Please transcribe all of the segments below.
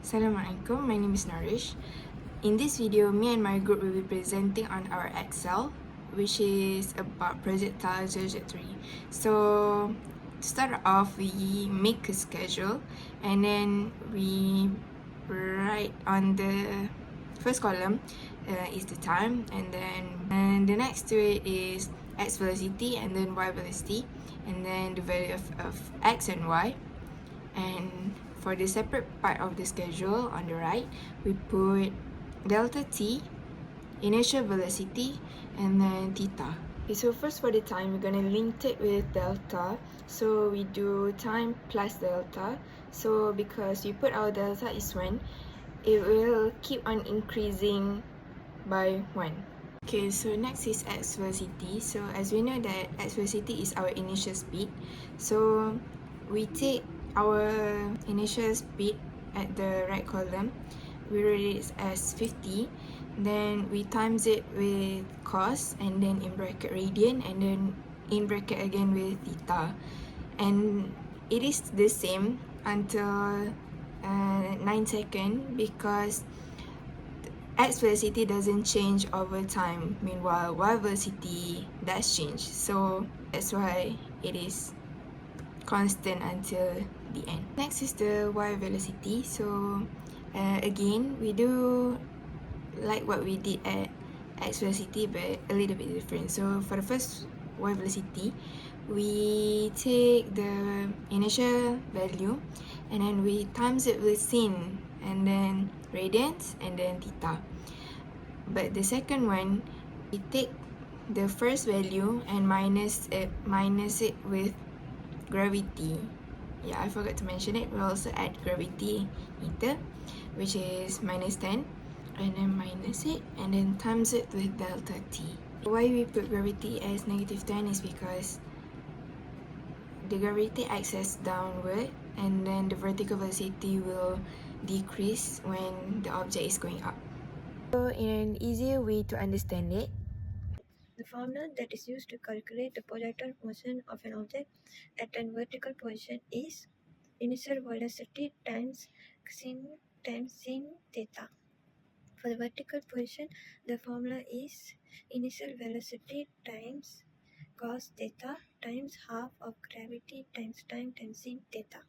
Assalamualaikum, my name is Narish. In this video, me and my group will be presenting on our Excel, which is about Projectile 003. So, to start off, we make a schedule and then we write on the first column is the time, and then the next to it is X velocity and then Y velocity, and then the value of X and Y. And for the separate part of the schedule on the right, we put delta t, initial velocity, and then theta. Okay, so first for the time, we're gonna link it with delta. So we do time plus delta. So because we put our delta is 1, it will keep on increasing by 1. Okay, so next is X velocity. So as we know that X velocity is our initial speed, so we take our initial speed at the right column, we write it as 50, then we times it with cos, and then in bracket radian, and then in bracket again with theta, and it is the same until 9 seconds because X velocity doesn't change over time, meanwhile Y velocity does change, so that's why it is constant until the end. Next is the Y velocity. So again, we do like what we did at X velocity, but a little bit different. So for the first Y velocity, we take the initial value and then we times it with sin, and then radians, and then theta. But the second one, we take the first value and minus it with gravity. Yeah, I forgot to mention it. We'll also add gravity meter, which is minus 10, and then minus it, and then times it with delta t. Why we put gravity as negative 10 is because the gravity acts as downward, and then the vertical velocity will decrease when the object is going up. So in an easier way to understand it, the formula that is used to calculate the projectile motion of an object at a vertical position is initial velocity times sin theta. For the vertical position, the formula is initial velocity times cos theta times half of gravity times time times sin theta.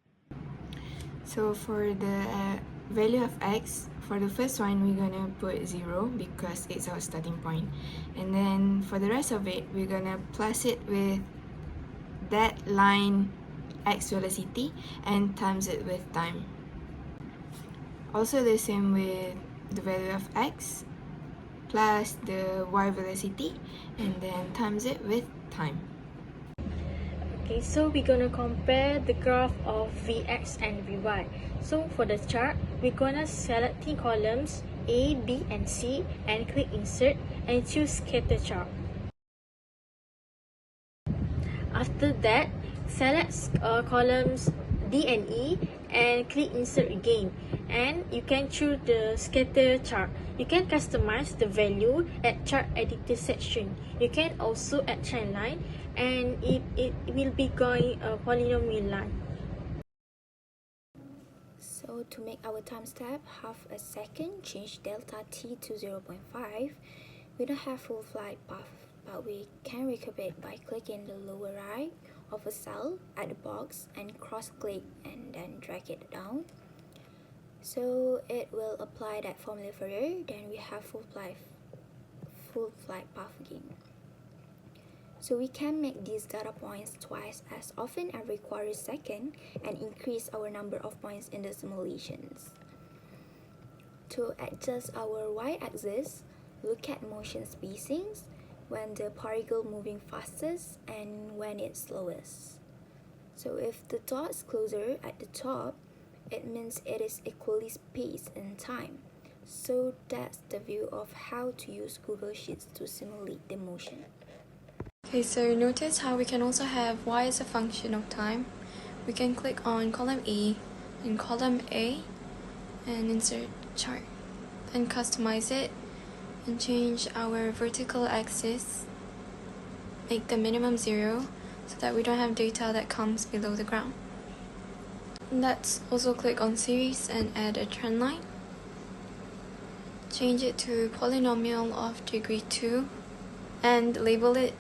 So for the value of x, for the first one, we're gonna put 0 because it's our starting point. And then for the rest of it, we're gonna plus it with that line x velocity and times it with time. Also the same with the value of x plus the y velocity and then times it with time. Okay, so we're gonna compare the graph of Vx and Vy. So for the chart, we're gonna select the columns A, B, and C and click Insert and choose Scatter Chart. After that, select columns D and E and click Insert again, and you can choose the Scatter Chart. You can customize the value at Chart Editor section. You can also add trend line, and it will be going a polynomial line. So to make our time step half a second, change delta t to 0.5. We don't have full flight path, but we can recap it by clicking the lower right of a cell at the box and cross click and then drag it down. So it will apply that formula further, then we have full flight path again. So we can make these data points twice as often every quarter second and increase our number of points in the simulations. To adjust our y-axis, look at motion spacings when the particle moving fastest and when it's slowest. So if the dot is closer at the top, it means it is equally spaced in time. So that's the view of how to use Google Sheets to simulate the motion. Okay, so notice how we can also have y as a function of time. We can click on column E and column A and insert chart. Then customize it and change our vertical axis. Make the minimum 0 so that we don't have data that comes below the ground. Let's also click on series and add a trend line. Change it to polynomial of degree 2 and label it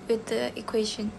with the equation.